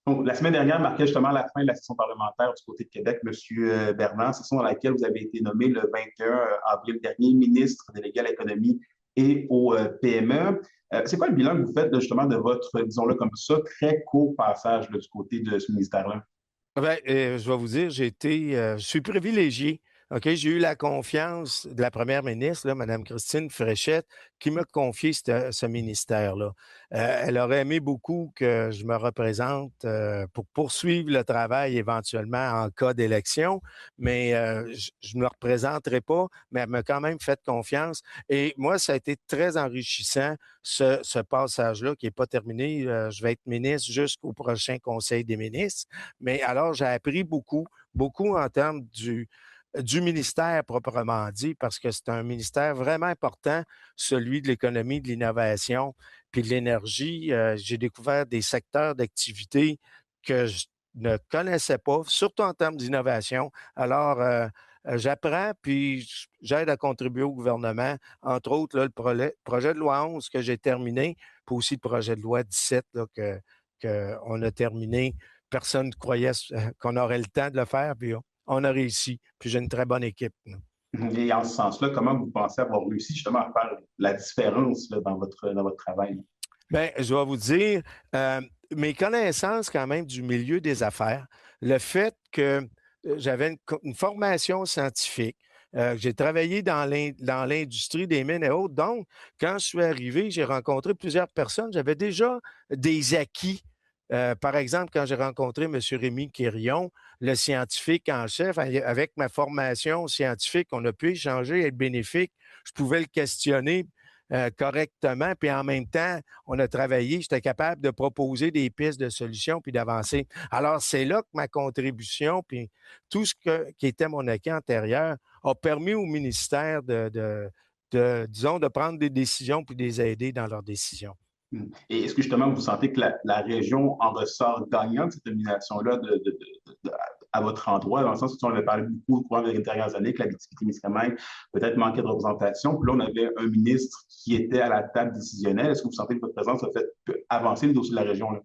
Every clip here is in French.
Donc, la semaine dernière marquait justement la fin de la session parlementaire du côté de Québec, M. Bernard, session dans laquelle vous avez été nommé le 21 avril dernier ministre délégué à l'économie et au PME. C'est quoi le bilan que vous faites justement de votre, disons-le comme ça, très court passage là, du côté de ce ministère-là? Ben, je vais vous dire, je suis privilégié. OK, j'ai eu la confiance de la première ministre, là, Mme Christine Fréchette, qui m'a confié ce ministère-là. Elle aurait aimé beaucoup que je me représente pour poursuivre le travail éventuellement en cas d'élection, mais je ne me représenterai pas, mais elle m'a quand même fait confiance. Et moi, ça a été très enrichissant, ce passage-là qui n'est pas terminé. Je vais être ministre jusqu'au prochain Conseil des ministres. Mais alors, j'ai appris beaucoup, beaucoup en termes du ministère proprement dit, parce que c'est un ministère vraiment important, celui de l'économie, de l'innovation, puis de l'énergie. J'ai découvert des secteurs d'activité que je ne connaissais pas, surtout en termes d'innovation. Alors, j'apprends, puis j'aide à contribuer au gouvernement, entre autres là, projet de loi 11 que j'ai terminé, puis aussi le projet de loi 17 là, que on a terminé. Personne ne croyait qu'on aurait le temps de le faire, puis on a réussi. Puis j'ai une très bonne équipe. Là. Et en ce sens-là, comment vous pensez avoir réussi justement à faire la différence là, dans votre travail? Ben, je vais vous dire, mes connaissances quand même du milieu des affaires, le fait que j'avais une formation scientifique, j'ai travaillé dans l'industrie des mines et autres. Donc, quand je suis arrivé, j'ai rencontré plusieurs personnes. J'avais déjà des acquis. Par exemple, quand j'ai rencontré M. Rémi Quirion, le scientifique en chef, avec ma formation scientifique, on a pu échanger, être bénéfique. Je pouvais le questionner correctement, puis en même temps, on a travaillé, j'étais capable de proposer des pistes de solutions puis d'avancer. Alors, c'est là que ma contribution, puis tout qui était mon acquis antérieur, a permis au ministère disons, de prendre des décisions puis de les aider dans leurs décisions. Et est-ce que justement vous sentez que la région en ressort gagnante de cette nomination-là à votre endroit, dans le sens où on avait parlé beaucoup au cours des dernières années que la Témiscamingue peut-être manquait de représentation, puis là on avait un ministre qui était à la table décisionnelle. Est-ce que vous sentez que votre présence a fait avancer le dossier de la région là?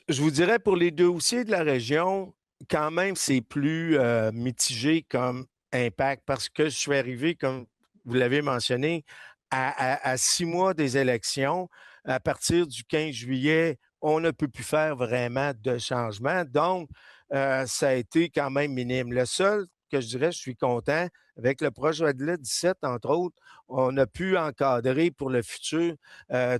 Je vous dirais pour les dossiers de la région, quand même, c'est plus mitigé comme impact parce que je suis arrivé, comme vous l'avez mentionné, à 6 mois des élections. À partir du 15 juillet, on ne peut plus faire vraiment de changement. Donc, ça a été quand même minime. Le seul que je dirais, je suis content, avec le projet de loi 17, entre autres, on a pu encadrer pour le futur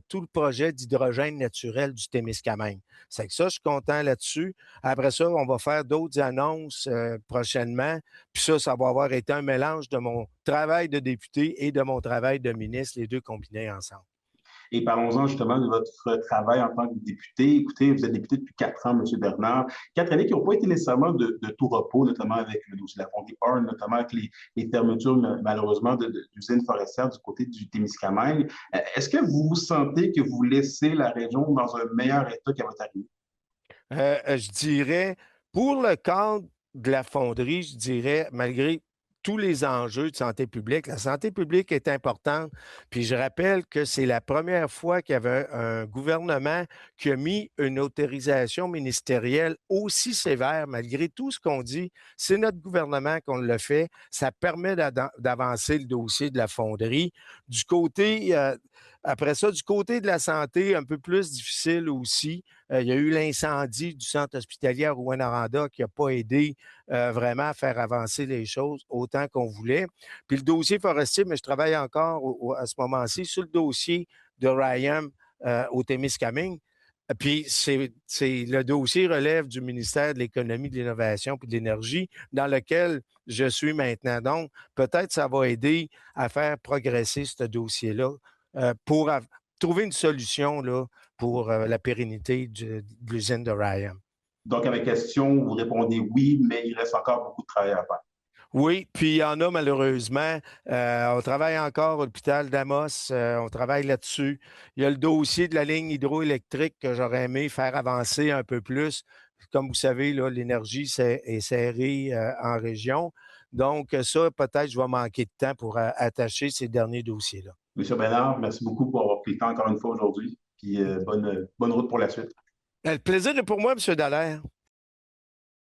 tout le projet d'hydrogène naturel du Témiscamingue. C'est que ça, je suis content là-dessus. Après ça, on va faire d'autres annonces prochainement. Puis ça va avoir été un mélange de mon travail de député et de mon travail de ministre, les deux combinés ensemble. Et parlons-en justement de votre travail en tant que député. Écoutez, vous êtes député depuis 4 ans, M. Bernard. 4 années qui n'ont pas été nécessairement de tout repos, notamment avec le dossier de la Fonds d'épargne, notamment avec les fermetures, malheureusement, d'usines forestières du côté du Témiscamingue. Est-ce que vous sentez que vous laissez la région dans un meilleur état qu'à votre arrivée? Je dirais, pour le cadre de la fonderie, je dirais, malgré tous les enjeux de santé publique, la santé publique est importante. Puis je rappelle que c'est la première fois qu'il y avait un gouvernement qui a mis une autorisation ministérielle aussi sévère, malgré tout ce qu'on dit. C'est notre gouvernement qu'on le fait. Ça permet d'avancer le dossier de la fonderie. Du côté, après ça, du côté de la santé, un peu plus difficile aussi. Il y a eu l'incendie du centre hospitalier à Rouyn-Noranda qui n'a pas aidé vraiment à faire avancer les choses autant qu'on voulait. Puis le dossier forestier, mais je travaille encore à ce moment-ci sur le dossier de Ryan au Témiscamingue. Puis le dossier relève du ministère de l'Économie, de l'Innovation puis de l'Énergie dans lequel je suis maintenant. Donc, peut-être ça va aider à faire progresser ce dossier-là pour trouver une solution là, pour la pérennité de l'usine de Ryan. Donc, à ma question, vous répondez oui, mais il reste encore beaucoup de travail à faire. Oui, puis il y en a malheureusement. On travaille encore à l'hôpital d'Amos, on travaille là-dessus. Il y a le dossier de la ligne hydroélectrique que j'aurais aimé faire avancer un peu plus. Comme vous savez, là, l'énergie est serrée en région. Donc, ça, peut-être, je vais manquer de temps pour attacher ces derniers dossiers-là. Monsieur Bernard, merci beaucoup pour avoir pris le temps encore une fois aujourd'hui. Puis bonne route pour la suite. Le plaisir est pour moi, M. Dallaire.